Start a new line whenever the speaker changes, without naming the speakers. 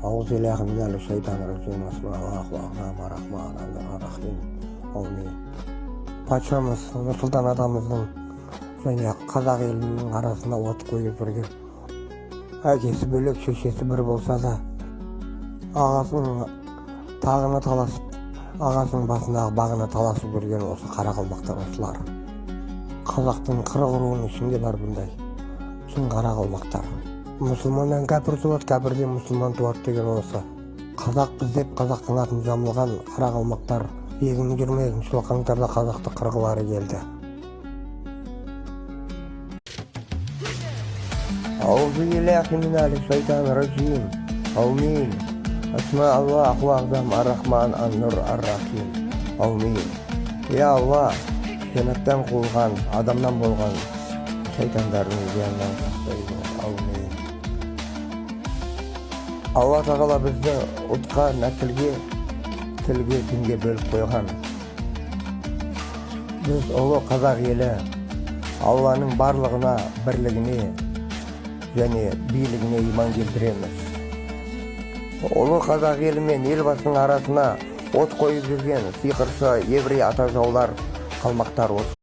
أعوذ بالله من الشيطان الرجيم. Bismillahirrahmanirrahim. Rahmanir-Rahim. Amin. Paçamız Nursultan adamыздың және қазақ елінің арасына от қойып жүрген. Әкесі бөлек, шешесі бір болса да, ағасының тағына таласып, ағасының басындағы бағына таласып жүрген осы қарақалпақтар осылар. Қазақтың қырық руының ішінде бар бұндай шын қарақалпақтар. Мұсылманнан кәпір туады, кәпірден мұсылман туады деген осы. Қазақпыз деп қазақтың атын жамылған қарақалпақтар 2020 жылы қаңтарда қазақты қырғылары келді. Аузу биllahi минал шайтанир раджим. Аумин. Асма Аллаху аъзам ар-Рахман ан-Нур ар-Рахим. Аумин. Я Аллах, жәннаттан қуылған, адамнан болған шайтандардың зиянынан сақтайды. Аумин. Алла тағала бізді ұлтқа, нәсілге, тілге, дінге бөліп қойған. Біз ұлы қазақ елі Алланың барлығына, бірлігіне және билігіне иман келтіреміз. Ұлы қазақ елі мен елбасының арасына от қойып жүрген сиқыршы еврей ата жаулар қалмақтар осы.